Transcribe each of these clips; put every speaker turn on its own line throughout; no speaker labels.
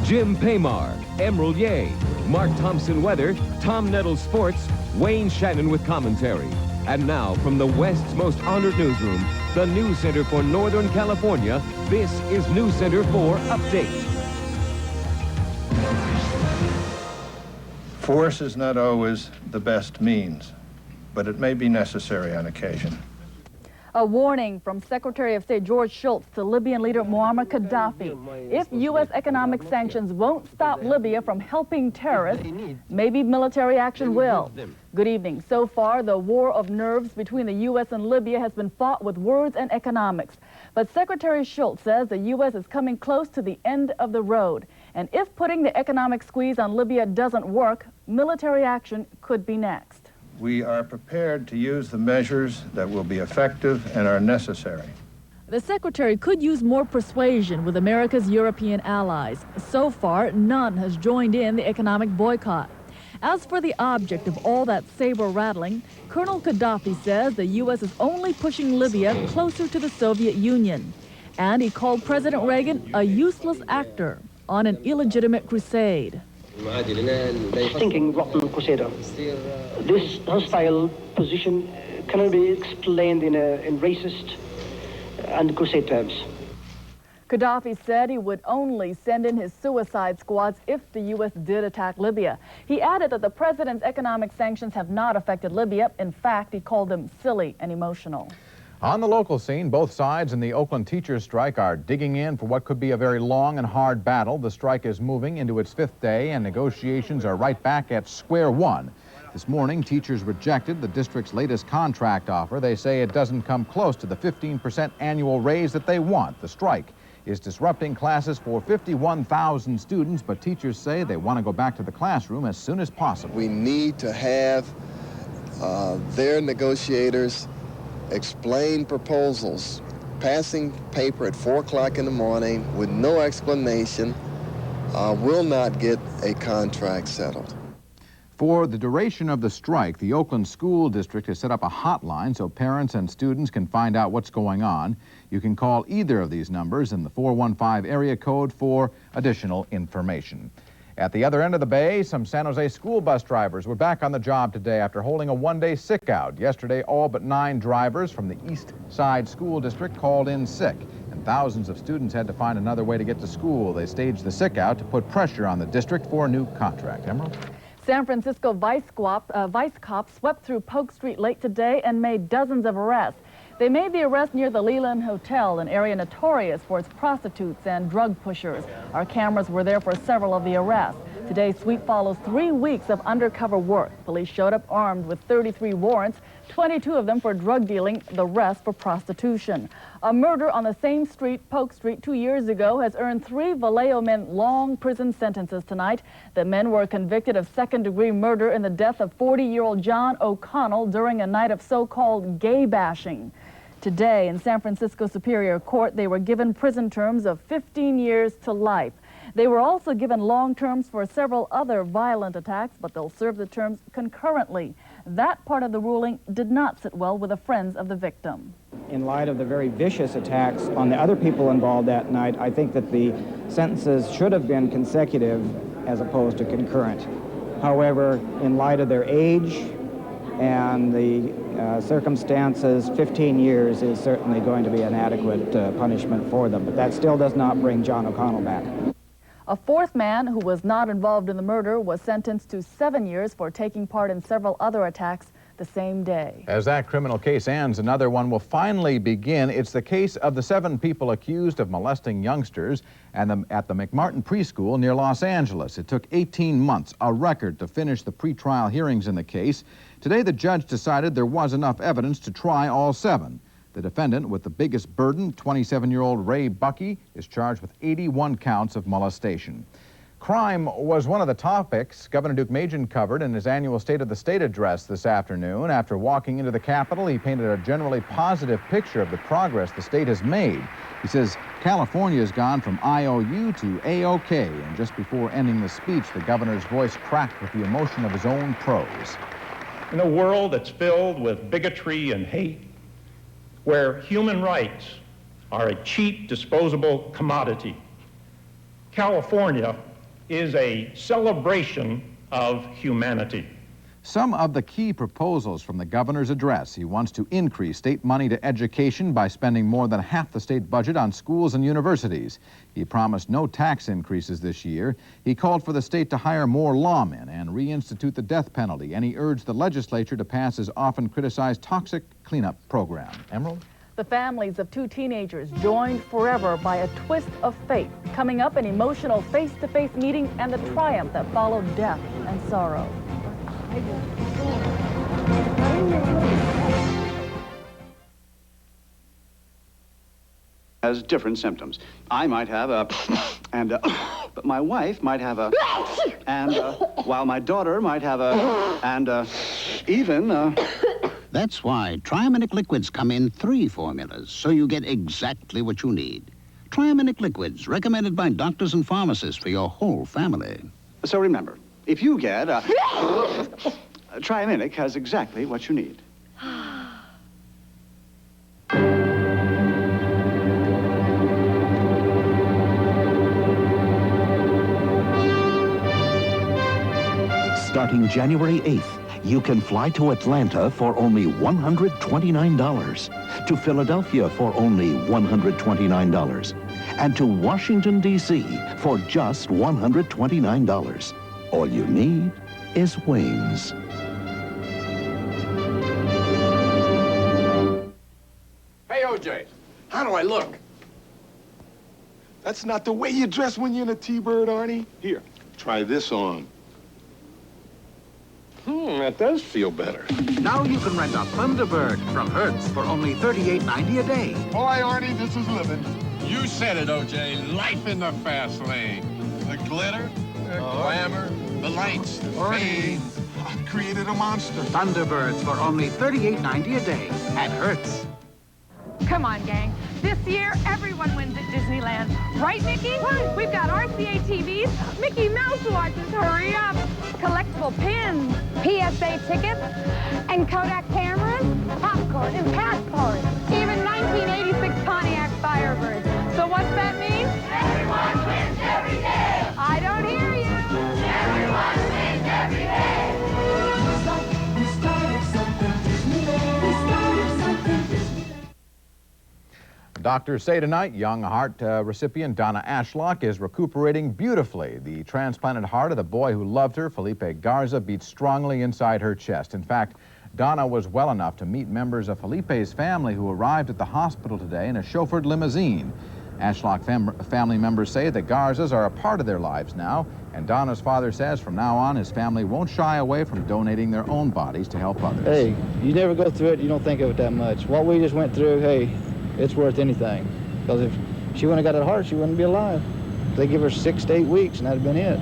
Jim Paymar, Emerald Ye, Mark Thompson Weather, Tom Nettles Sports, Wayne Shannon with commentary. And now, from the West's most honored newsroom, the News Center for Northern California, this is News Center 4 Update.
Force is not always the best means, but it may be necessary on occasion.
A warning from Secretary of State George Schulz to Libyan leader Muammar Gaddafi. If U.S. economic sanctions won't stop Libya from helping terrorists, maybe military action will. Good evening. So far, the war of nerves between the U.S. and Libya has been fought with words and economics. But Secretary Schulz says the U.S. is coming close to the end of the road. And if putting the economic squeeze on Libya doesn't work, military action could be next.
We are prepared to use the measures that will be effective and are necessary.
The Secretary could use more persuasion with America's European allies. So far, none has joined in the economic boycott. As for the object of all that saber rattling, Colonel Gaddafi says the U.S. is only pushing Libya closer to the Soviet Union. And he called President Reagan a useless actor on an illegitimate crusade.
Stinking, rotten crusader. This hostile position cannot be explained in racist and crusade terms.
Gaddafi said he would only send in his suicide squads if the U.S. did attack Libya. He added that the president's economic sanctions have not affected Libya. In fact, he called them silly and emotional.
On the local scene, both sides in the Oakland teachers' strike are digging in for what could be a very long and hard battle. The strike is moving into its 5th day, and negotiations are right back at square one. This morning, teachers rejected the district's latest contract offer. They say it doesn't come close to the 15% annual raise that they want. The strike is disrupting classes for 51,000 students, but teachers say they want to go back to the classroom as soon as possible.
We need to have their negotiators explain proposals. Passing paper at 4 o'clock in the morning with no explanation will not get a contract settled.
For the duration of the strike, the Oakland School District has set up a hotline so parents and students can find out what's going on. You can call either of these numbers in the 415 area code for additional information. At the other end of the bay, some San Jose school bus drivers were back on the job today after holding a one-day sick out. Yesterday, all but 9 drivers from the East Side School District called in sick, and thousands of students had to find another way to get to school. They staged the sick out to put pressure on the district for a new contract. Emerald?
San Francisco vice cops swept through Polk Street late today and made dozens of arrests. They made the arrest near the Leland Hotel, an area notorious for its prostitutes and drug pushers. Our cameras were there for several of the arrests. Today's sweep follows 3 weeks of undercover work. Police showed up armed with 33 warrants, 22 of them for drug dealing, the rest for prostitution. A murder on the same street, Polk Street, 2 years ago has earned 3 Vallejo men long prison sentences tonight. The men were convicted of second-degree murder in the death of 40-year-old John O'Connell during a night of so-called gay bashing. Today, in San Francisco Superior Court, they were given prison terms of 15 years to life. They were also given long terms for several other violent attacks, but they'll serve the terms concurrently. That part of the ruling did not sit well with the friends of the victim.
In light of the very vicious attacks on the other people involved that night, I think that the sentences should have been consecutive as opposed to concurrent. However, in light of their age and the circumstances, 15 years is certainly going to be an adequate punishment for them. But that still does not bring John O'Connell back.
A 4th man who was not involved in the murder was sentenced to 7 years for taking part in several other attacks the same day.
As that criminal case ends, another one will finally begin. It's the case of the 7 people accused of molesting youngsters at the McMartin Preschool near Los Angeles. It took 18 months, a record, to finish the pretrial hearings in the case. Today, the judge decided there was enough evidence to try all 7. The defendant with the biggest burden, 27-year-old Ray Buckey, is charged with 81 counts of molestation. Crime was one of the topics Governor Duke Majan covered in his annual State of the State address this afternoon. After walking into the Capitol, he painted a generally positive picture of the progress the state has made. He says California has gone from IOU to A-OK, and just before ending the speech, the governor's voice cracked with the emotion of his own prose.
In a world that's filled with bigotry and hate, where human rights are a cheap, disposable commodity, California is a celebration of humanity.
Some of the key proposals from the governor's address: he wants to increase state money to education by spending more than half the state budget on schools and universities. He promised no tax increases this year. He called for the state to hire more lawmen and reinstitute the death penalty, and he urged the legislature to pass his often criticized toxic cleanup program. Emerald?
The families of two teenagers joined forever by a twist of fate. Coming up, an emotional face-to-face meeting and the triumph that followed death and sorrow.
Has different symptoms. I might have a but my wife might have a while my daughter might have a
That's why Triaminic liquids come in 3 formulas, so you get exactly what you need. Triaminic liquids, recommended by doctors and pharmacists for your whole family.
So remember, if you get Triaminic has exactly what you need.
Starting January 8th, you can fly to Atlanta for only $129, to Philadelphia for only $129, and to Washington, D.C. for just $129. All you need is wings.
Hey, OJ, how do I look? That's not the way you dress when you're in a T-Bird, Arnie. Here, try this on. That does feel better.
Now you can rent a Thunderbird from Hertz for only $38.90 a day.
Boy, Arnie, this is living.
You said it, OJ. Life in the fast lane. The glitter, the glamour, the lights, the fame.
I created a monster.
Thunderbirds for only $38.90 a day at Hertz.
Come on, gang. This year, everyone wins at Disneyland. Right, Mickey? Right. We've got RCA TVs, Mickey Mouse watches, hurry up, collectible pins, PSA tickets, and Kodak cameras, popcorn, and passports, even 1986 Pontiac Firebirds. So what's that mean? Everyone wins every day. I don't hear you. Everyone wins every day.
We started something Disneyland. We started something Disneyland.
Doctors say tonight young heart recipient Donna Ashlock is recuperating beautifully. The transplanted heart of the boy who loved her, Felipe Garza, beat strongly inside her chest. In fact, Donna was well enough to meet members of Felipe's family who arrived at the hospital today in a chauffeured limousine. Ashlock family members say the Garzas are a part of their lives now, and Donna's father says from now on his family won't shy away from donating their own bodies to help others.
Hey, you never go through it, you don't think of it that much. What we just went through, hey, it's worth anything. Because if she wouldn't have got that heart, she wouldn't be alive. They give her 6 to 8 weeks, and that'd have been it.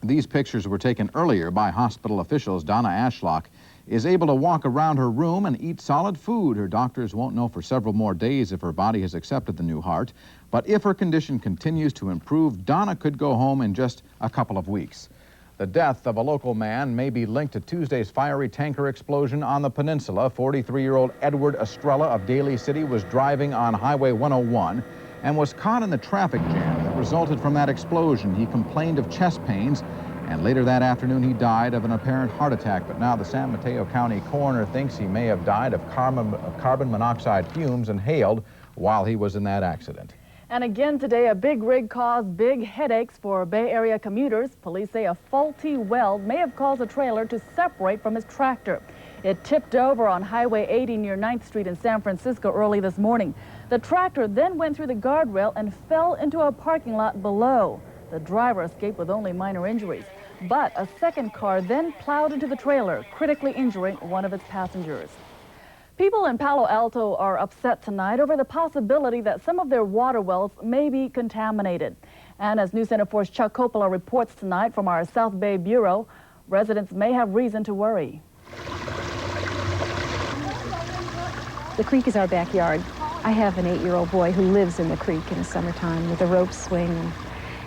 These pictures were taken earlier by hospital officials. Donna Ashlock is able to walk around her room and eat solid food. Her doctors won't know for several more days if her body has accepted the new heart. But if her condition continues to improve, Donna could go home in just a couple of weeks. The death of a local man may be linked to Tuesday's fiery tanker explosion on the peninsula. 43-year-old Edward Estrella of Daly City was driving on Highway 101 and was caught in the traffic jam that resulted from that explosion. He complained of chest pains, and later that afternoon he died of an apparent heart attack. But now the San Mateo County coroner thinks he may have died of carbon monoxide fumes inhaled while he was in that accident.
And again today, a big rig caused big headaches for Bay Area commuters. Police say a faulty weld may have caused a trailer to separate from his tractor. It tipped over on Highway 80 near 9th Street in San Francisco early this morning. The tractor then went through the guardrail and fell into a parking lot below. The driver escaped with only minor injuries. But a second car then plowed into the trailer, critically injuring one of its passengers. People in Palo Alto are upset tonight over the possibility that some of their water wells may be contaminated. And as News Center 4's Chuck Coppola reports tonight from our South Bay Bureau, residents may have reason to worry.
The creek is our backyard. I have an 8-year-old boy who lives in the creek in the summertime with a rope swing. And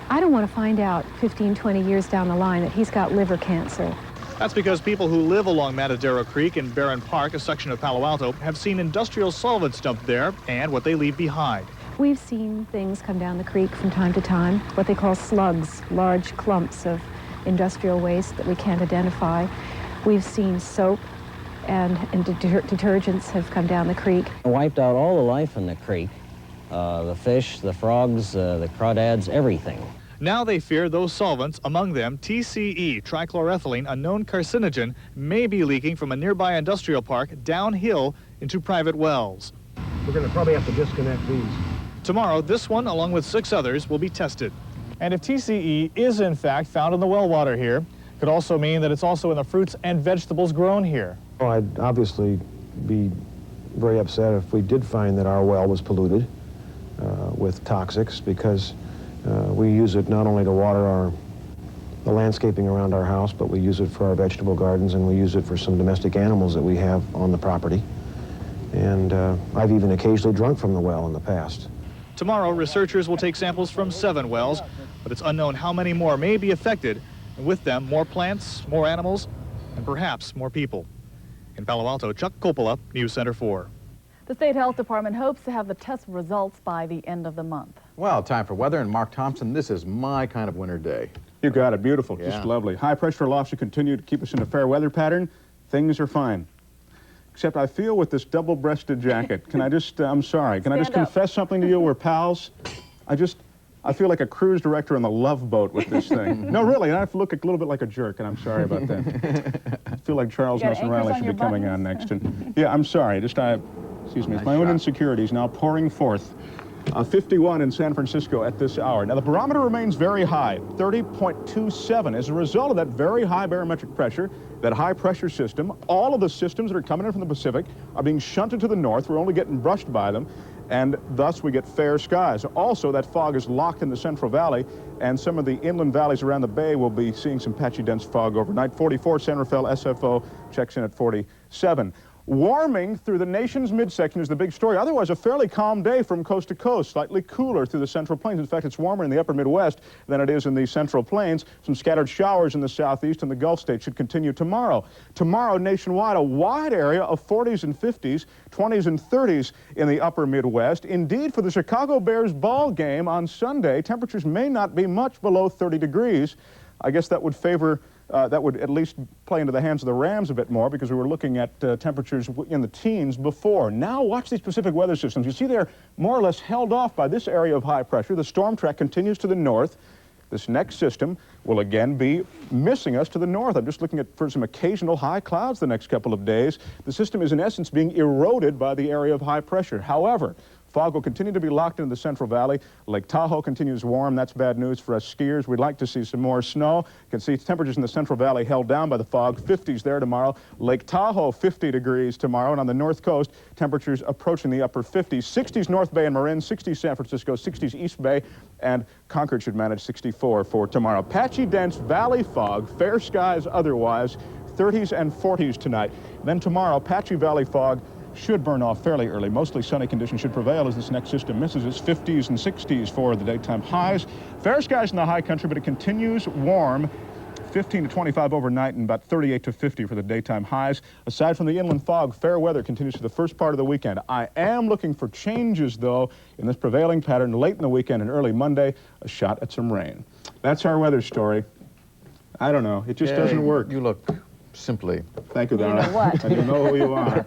I don't want to find out 15, 20 years down the line that he's got liver cancer.
That's because people who live along Matadero Creek in Barron Park, a section of Palo Alto, have seen industrial solvents dumped there and what they leave behind.
We've seen things come down the creek from time to time, what they call slugs, large clumps of industrial waste that we can't identify. We've seen soap and detergents have come down the creek.
Wiped out all the life in the creek, the fish, the frogs, the crawdads, everything.
Now they fear those solvents, among them TCE, trichloroethylene, a known carcinogen, may be leaking from a nearby industrial park downhill into private wells.
We're going to probably have to disconnect these.
Tomorrow, this one, along with 6 others, will be tested. And if TCE is in fact found in the well water here, it could also mean that it's also in the fruits and vegetables grown here.
Well, I'd obviously be very upset if we did find that our well was polluted with toxics, because we use it not only to water the landscaping around our house, but we use it for our vegetable gardens, and we use it for some domestic animals that we have on the property. And I've even occasionally drunk from the well in the past.
Tomorrow, researchers will take samples from 7 wells, but it's unknown how many more may be affected, and with them, more plants, more animals, and perhaps more people. In Palo Alto, Chuck Coppola, News Center 4.
The State Health Department hopes to have the test results by the end of the month.
Well, time for weather, and Mark Thompson, this is my kind of winter day.
You got it. Beautiful.
Yeah.
Just lovely. High pressure aloft should continue to keep us in a fair weather pattern. Things are fine. Except I feel with this double-breasted jacket, can I just, I'm sorry, can I just confess something to you? We're pals. I feel like a cruise director on the Love Boat with this thing. No, really, I have to look a little bit like a jerk, and I'm sorry about that. I feel like Charles Nelson Riley should be coming on next. And yeah, I'm sorry. Excuse me, it's my own insecurities now pouring forth. 51 in San Francisco at this hour. Now, the barometer remains very high, 30.27. As a result of that very high barometric pressure, that high pressure system, all of the systems that are coming in from the Pacific are being shunted to the north. We're only getting brushed by them, and thus we get fair skies. Also, that fog is locked in the Central Valley, and some of the inland valleys around the bay will be seeing some patchy dense fog overnight. 44 San Rafael SFO checks in at 47. Warming through the nation's midsection is the big story. Otherwise, a fairly calm day from coast to coast, slightly cooler through the Central Plains. In fact, it's warmer in the upper Midwest than it is in the Central Plains. Some scattered showers in the southeast and the Gulf states should continue tomorrow. Tomorrow, nationwide, a wide area of 40s and 50s, 20s and 30s in the upper Midwest. Indeed, for the Chicago Bears ball game on Sunday, temperatures may not be much below 30 degrees. I guess that would favor that would at least play into the hands of the Rams a bit more, because we were looking at temperatures in the teens before. Now watch these Pacific weather systems. You see they're more or less held off by this area of high pressure. The storm track continues to the north. This next system will again be missing us to the north. I'm just looking for some occasional high clouds the next couple of days. The system is in essence being eroded by the area of high pressure. However, fog will continue to be locked into the Central Valley. Lake Tahoe continues warm. That's bad news for us skiers. We'd like to see some more snow. You can see temperatures in the Central Valley held down by the fog. 50s there tomorrow. Lake Tahoe, 50 degrees tomorrow. And on the north coast, temperatures approaching the upper 50s. 60s North Bay and Marin, 60s San Francisco, 60s East Bay, and Concord should manage 64 for tomorrow. Patchy, dense valley fog, fair skies otherwise, 30s and 40s tonight. Then tomorrow, patchy valley fog should burn off fairly early. Mostly sunny conditions should prevail as this next system misses its 50s and 60s for the daytime highs. Fair skies in the high country, but it continues warm. 15 to 25 overnight and about 38 to 50 for the daytime highs. Aside from the inland fog, fair weather continues for the first part of the weekend. I am looking for changes, though, in this prevailing pattern late in the weekend and early Monday, a shot at some rain. That's our weather story. I don't know. It just doesn't work.
You look simply.
Thank you, Donna.
You know what?
And you know who you are.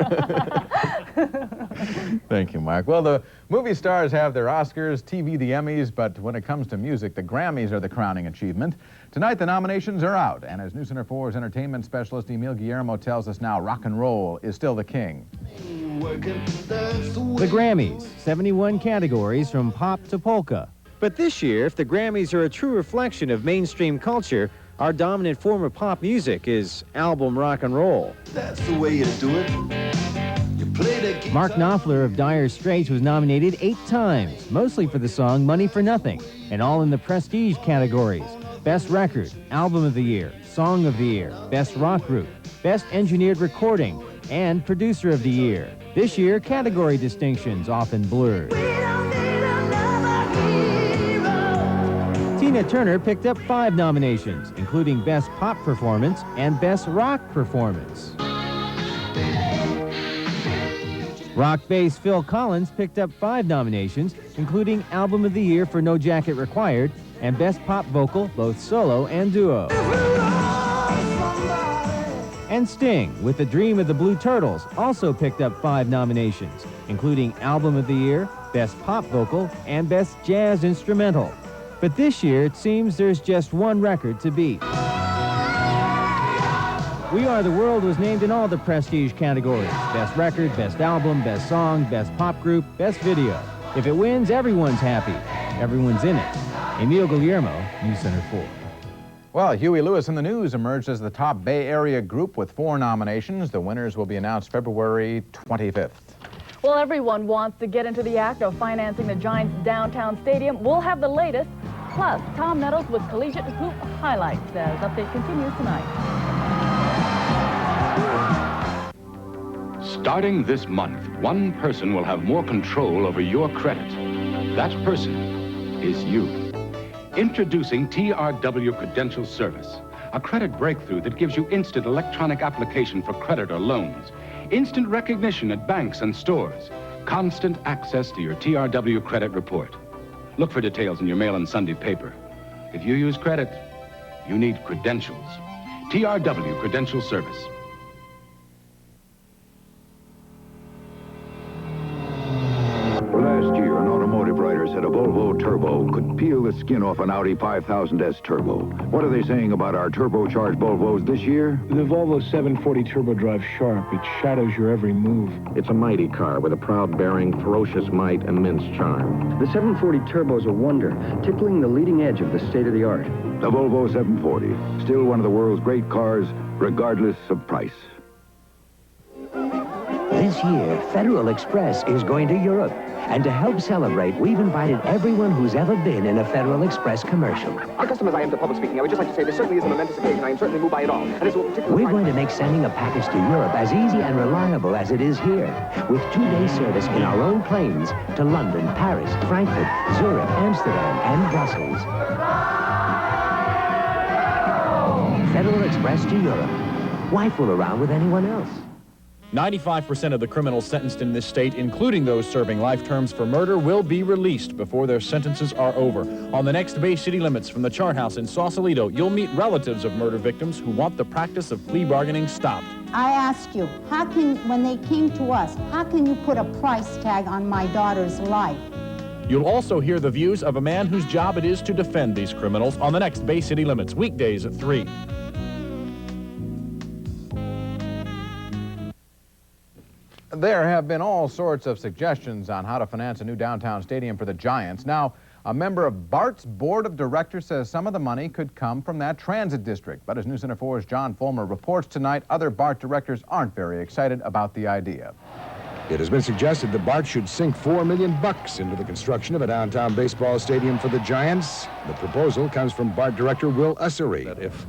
Thank you, Mark. Well, the movie stars have their Oscars, TV the Emmys, but when it comes to music, the Grammys are the crowning achievement. Tonight, the nominations are out, and as News Center 4's entertainment specialist Emil Guillermo tells us now, rock and roll is still the king.
The Grammys, 71 categories from pop to polka. But this year, if the Grammys are a true reflection of mainstream culture, our dominant form of pop music is album rock and roll.
That's the way you do it. You play the guitar.
Mark Knopfler of Dire Straits was nominated 8 times, mostly for the song Money for Nothing, and all in the prestige categories. Best Record, Album of the Year, Song of the Year, Best Rock Group, Best Engineered Recording, and Producer of the Year. This year, category distinctions often blurred. Tina Turner picked up 5 nominations, including Best Pop Performance and Best Rock Performance. Rock bass Phil Collins picked up 5 nominations, including Album of the Year for No Jacket Required and Best Pop Vocal, both solo and duo. And Sting, with The Dream of the Blue Turtles, also picked up 5 nominations, including Album of the Year, Best Pop Vocal, and Best Jazz Instrumental. But this year, it seems there's just one record to beat. We Are the World was named in all the prestige categories: Best Record, Best Album, Best Song, Best Pop Group, Best Video. If it wins, everyone's happy. Everyone's in it. Emil Guillermo, News Center 4.
Well, Huey Lewis and the News emerged as the top Bay Area group with 4 nominations. The winners will be announced February 25th.
Well, everyone wants to get into the act of financing the Giants' downtown stadium. We'll have the latest. Plus, Tom Nettles with collegiate hoop highlights as update continues tonight.
Starting this month, one person will have more control over your credit. That person is you. Introducing TRW Credential Service, a credit breakthrough that gives you instant electronic application for credit or loans, instant recognition at banks and stores, constant access to your TRW credit report. Look for details in your mail and Sunday paper. If you use credit, you need credentials. TRW Credential Service.
Last year, an automotive writer said a Volvo Turbo could peel the skin off an Audi 5000S Turbo. What are they saying about our turbocharged Volvos this year?
The Volvo 740 Turbo drives sharp. It shadows your every move.
It's a mighty car with a proud bearing, ferocious might, and immense charm. The 740 Turbo is a wonder, tickling the leading edge of the state-of-the-art.
The Volvo 740, still one of the world's great cars, regardless of price.
This year, Federal Express is going to Europe. And to help celebrate, we've invited everyone who's ever been in a Federal Express commercial.
Accustomed as I am to public speaking, I would just like to say this certainly is a momentous occasion. I am certainly moved by it all. And it's
We're going to make sending a package to Europe as easy and reliable as it is here, with 2-day service in our own planes to London, Paris, Frankfurt, Zurich, Amsterdam, and Brussels. Federal Express to Europe. Why fool around with anyone else?
95% of the criminals sentenced in this state, including those serving life terms for murder, will be released before their sentences are over. On the next Bay City Limits from the Chart House in Sausalito, you'll meet relatives of murder victims who want the practice of plea bargaining stopped.
I ask you, how can, when they came to us, how can you put a price tag on my daughter's life?
You'll also hear the views of a man whose job it is to defend these criminals on the next Bay City Limits, weekdays at 3.
There have been all sorts of suggestions on how to finance a new downtown stadium for the Giants. Now, a member of BART's board of directors says some of the money could come from that transit district. But as News Center 4's John Fulmer reports tonight, other BART directors aren't very excited about the idea.
It has been suggested that BART should sink $4 million into the construction of a downtown baseball stadium for the Giants. The proposal comes from BART director Will Ussery.
That if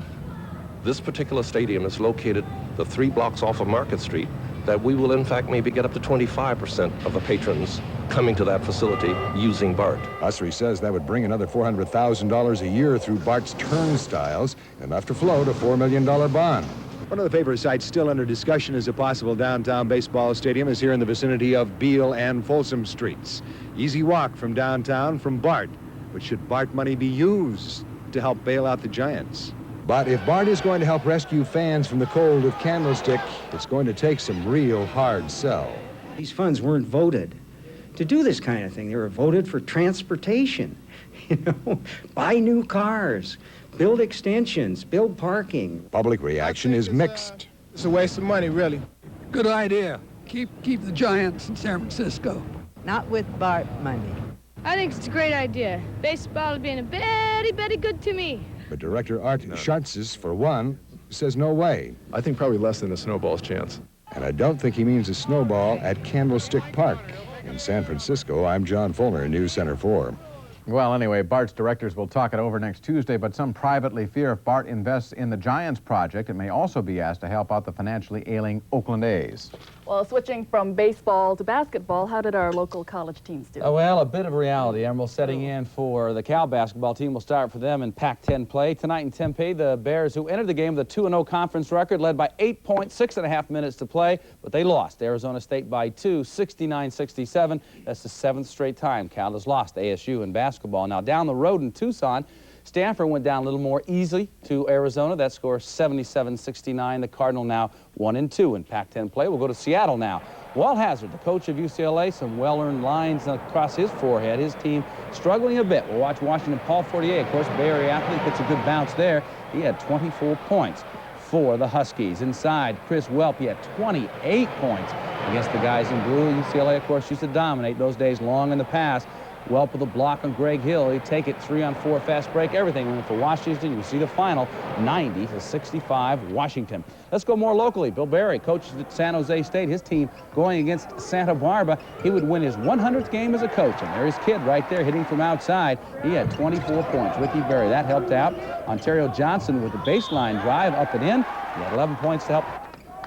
this particular stadium is located the 3 blocks off of Market Street, that we will in fact maybe get up to 25% of the patrons coming to that facility using BART.
Ussery says that would bring another $400,000 a year through BART's turnstiles, enough to float a $4 million bond. One of the favorite sites still under discussion as a possible downtown baseball stadium is here in the vicinity of Beale and Folsom Streets. Easy walk from downtown from BART, but should BART money be used to help bail out the Giants? But if BART is going to help rescue fans from the cold of Candlestick, it's going to take some real hard sell.
These funds weren't voted to do this kind of thing. They were voted for transportation, buy new cars, build extensions, build parking.
Public reaction is mixed.
It's a waste of money, really.
Good idea. Keep the Giants in San Francisco.
Not with BART money.
I think it's a great idea. Baseball has been very good to me.
But Director Art Schatzes, for one, says no way.
I think probably less than a snowball's chance.
And I don't think he means a snowball at Candlestick Park. In San Francisco, I'm John Fulmer, News Center 4.
Well, anyway, BART's directors will talk it over next Tuesday, but some privately fear if BART invests in the Giants project, it may also be asked to help out the financially ailing Oakland A's.
Well, switching from baseball to basketball, how did our local college teams do?
Well, a bit of reality. Emerald setting in for the Cal basketball team. Will start for them in Pac-10 play. Tonight in Tempe, the Bears, who entered the game with a 2-0 conference record, led by 8 points, 6.5 minutes to play, but they lost Arizona State by 2, 69-67. That's the 7th straight time Cal has lost ASU in basketball. Now, down the road in Tucson, Stanford went down a little more easily to Arizona. That score 77-69. The Cardinal now 1-2 in Pac-10 play. We'll go to Seattle now. Walt Hazard, the coach of UCLA, some well-earned lines across his forehead. His team struggling a bit. We'll watch Washington. Paul Fortier, of course, Bay Area athlete, gets a good bounce there. He had 24 points for the Huskies. Inside, Chris Welp, he had 28 points against the guys in blue. UCLA, of course, used to dominate those days long in the past. Welp with a block on Greg Hill. He'd take it 3-on-4 fast break. Everything went for Washington. You see the final, 90-65 Washington. Let's go more locally. Bill Berry coaches at San Jose State. His team going against Santa Barbara. He would win his 100th game as a coach. And there's his kid right there hitting from outside. He had 24 points. Ricky Berry, that helped out. Ontario Johnson with the baseline drive up and in. He had 11 points to help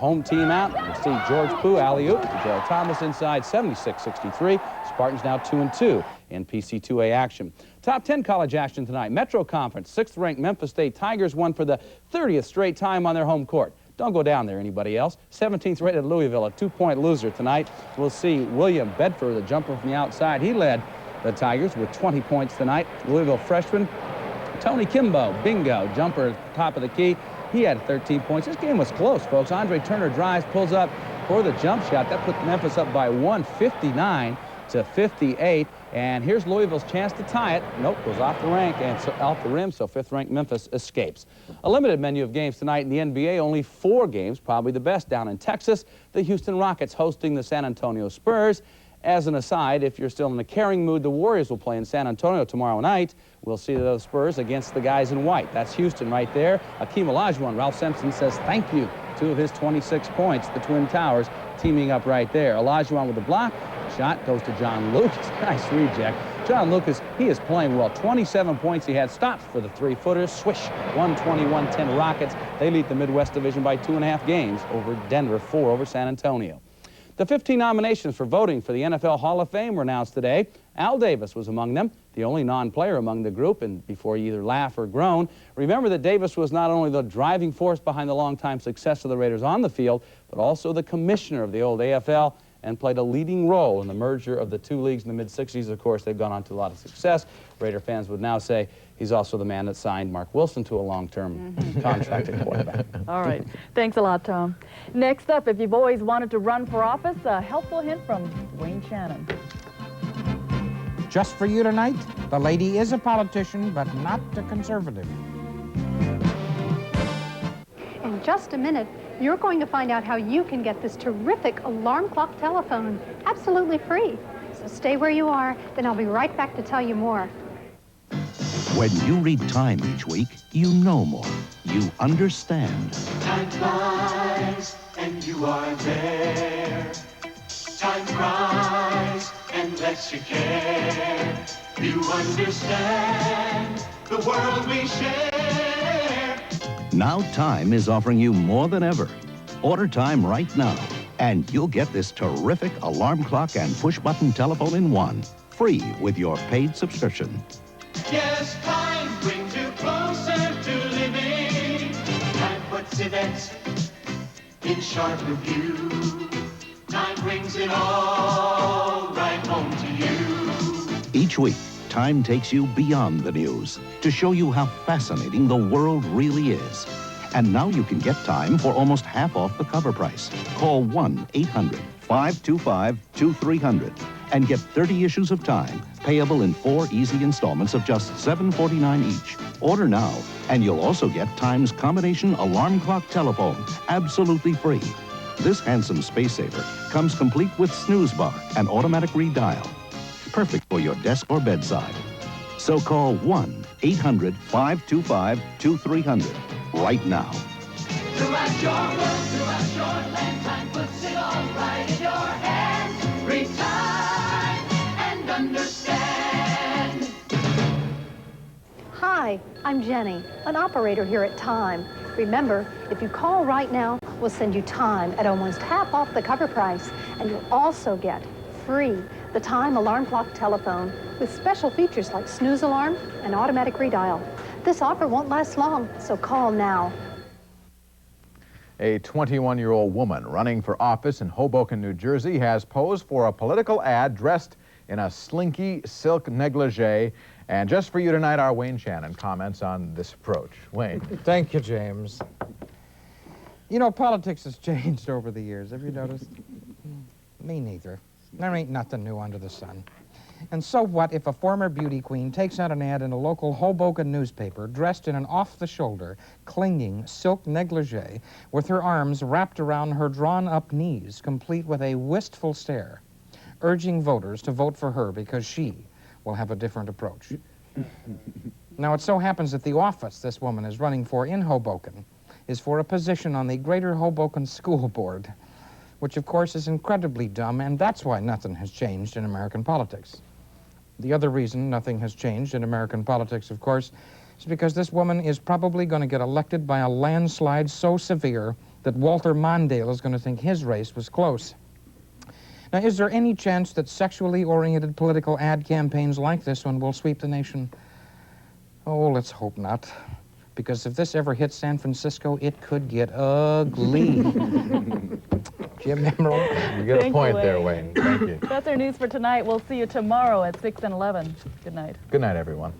home team out. We'll see George Pooh alley-oop to Gerald Thomas inside, 76-63. Spartans now 2-2 in PC2A action. Top 10 college action tonight. Metro Conference, 6th-ranked Memphis State Tigers won for the 30th straight time on their home court. Don't go down there, anybody else. 17th rated Louisville, a 2-point loser tonight. We'll see William Bedford, the jumper from the outside. He led the Tigers with 20 points tonight. Louisville freshman Tony Kimbo, bingo, jumper at the top of the key. He had 13 points. This game was close, folks. Andre Turner drives, pulls up for the jump shot. That put Memphis up by 159-58. And here's Louisville's chance to tie it. Nope, goes off the rank and so off the rim, so 5th-ranked Memphis escapes. A limited menu of games tonight in the NBA. Only 4 games, probably the best down in Texas. The Houston Rockets hosting the San Antonio Spurs. As an aside, if you're still in a caring mood, the Warriors will play in San Antonio tomorrow night. We'll see the Spurs against the guys in white. That's Houston right there. Hakeem Olajuwon, Ralph Simpson says thank you. 2 of his 26 points, the Twin Towers teaming up right there. Olajuwon with the block. Shot goes to John Lucas. Nice reject. John Lucas, he is playing well. 27 points he had. Stops for the 3-footers. Swish. 121-10 Rockets. They lead the Midwest Division by 2.5 games over Denver, 4 over San Antonio. The 15 nominations for voting for the NFL Hall of Fame were announced today. Al Davis was among them, the only non-player among the group, and before you either laugh or groan, remember that Davis was not only the driving force behind the longtime success of the Raiders on the field, but also the commissioner of the old AFL and played a leading role in the merger of the 2 leagues in the mid-'60s. Of course, they've gone on to a lot of success. Raider fans would now say he's also the man that signed Mark Wilson to a long-term contract at quarterback.
All right. Thanks a lot, Tom. Next up, if you've always wanted to run for office, a helpful hint from Wayne Shannon.
Just for you tonight, the lady is a politician, but not a conservative.
In just a minute, you're going to find out how you can get this terrific alarm clock telephone absolutely free. So stay where you are, then I'll be right back to tell you more.
When you read Time each week, you know more. You understand.
Time flies and you are there. Time cries and lets you care. You understand the world we share.
Now Time is offering you more than ever. Order Time right now, and you'll get this terrific alarm clock and push-button telephone in one, free with your paid subscription.
Yes, Time brings you closer to living. Time puts events in sharp review. Time brings it all right home to you.
Each week, Time takes you beyond the news to show you how fascinating the world really is. And now you can get Time for almost half off the cover price. Call 1-800-525-2300 and get 30 issues of Time, payable in 4 easy installments of just $7.49 each. Order now, and you'll also get Time's combination alarm clock telephone, absolutely free. This handsome space saver comes complete with snooze bar and automatic redial. Perfect for your desk or bedside. So call 1-800-525-2300 right now.
Throughout your world, throughout your land, Time puts it all right in your hands. Read Time and understand.
Hi, I'm Jenny, an operator here at Time. Remember, if you call right now, will send you Time at almost half off the cover price, and you'll also get free the Time alarm clock telephone with special features like snooze alarm and automatic redial. This offer won't last long, so call now.
A 21-year-old woman running for office in Hoboken, New Jersey has posed for a political ad dressed in a slinky silk negligee. And just for you tonight, our Wayne Shannon comments on this approach. Wayne.
Thank you, James. You know, politics has changed over the years. Have you noticed? Me neither. There ain't nothing new under the sun. And so what if a former beauty queen takes out an ad in a local Hoboken newspaper dressed in an off-the-shoulder, clinging silk negligee with her arms wrapped around her drawn-up knees, complete with a wistful stare, urging voters to vote for her because she will have a different approach. Now, it so happens that the office this woman is running for in Hoboken is for a position on the Greater Hoboken School Board, which, of course, is incredibly dumb, and that's why nothing has changed in American politics. The other reason nothing has changed in American politics, of course, is because this woman is probably going to get elected by a landslide so severe that Walter Mondale is going to think his race was close. Now, is there any chance that sexually oriented political ad campaigns like this one will sweep the nation? Oh, let's hope not. Because if this ever hits San Francisco, it could get ugly. Jim Emerald.
You got a point there, Wayne. Thank you.
That's our news for tonight. We'll see you tomorrow at 6 and 11. Good night.
Good night, everyone.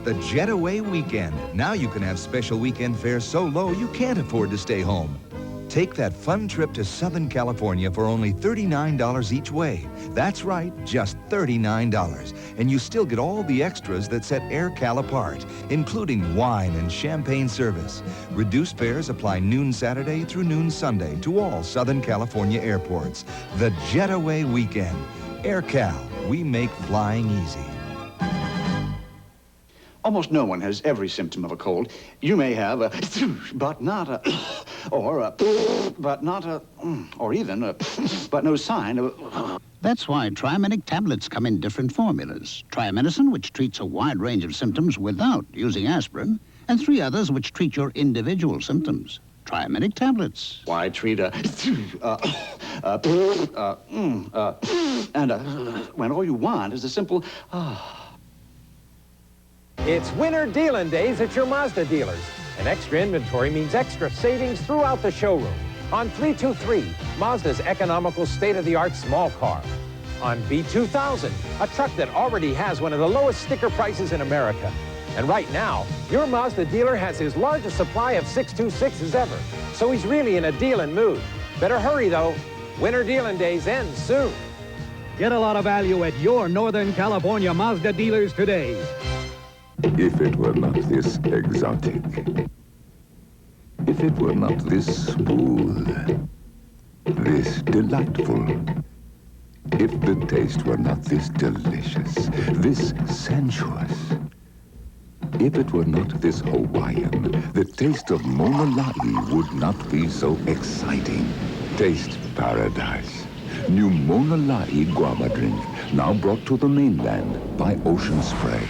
The Jetaway Weekend. Now you can have special weekend fares so low you can't afford to stay home. Take that fun trip to Southern California for only $39 each way. That's right, just $39. And you still get all the extras that set AirCal apart, including wine and champagne service. Reduced fares apply noon Saturday through noon Sunday to all Southern California airports. The Jetaway Weekend. AirCal, we make flying easy.
Almost no one has every symptom of a cold. You may have a but not a, or a but not a, or even a but no sign of a.
That's why Triaminic tablets come in different formulas. Triamedicine, which treats a wide range of symptoms without using aspirin, and 3 others which treat your individual symptoms. Triaminic tablets.
Why treat a when all you want is a simple
It's winter dealing days at your Mazda dealers. And extra inventory means extra savings throughout the showroom. On 323, Mazda's economical state-of-the-art small car. On B2000, a truck that already has one of the lowest sticker prices in America. And right now, your Mazda dealer has his largest supply of 626s ever. So he's really in a dealing mood. Better hurry, though. Winter dealing days end soon.
Get a lot of value at your Northern California Mazda dealers today.
If it were not this exotic, if it were not this smooth, this delightful, if the taste were not this delicious, this sensuous, if it were not this Hawaiian, the taste of Mauna La'i would not be so exciting. Taste paradise. New Mauna La'i guava drink, now brought to the mainland by Ocean Spray.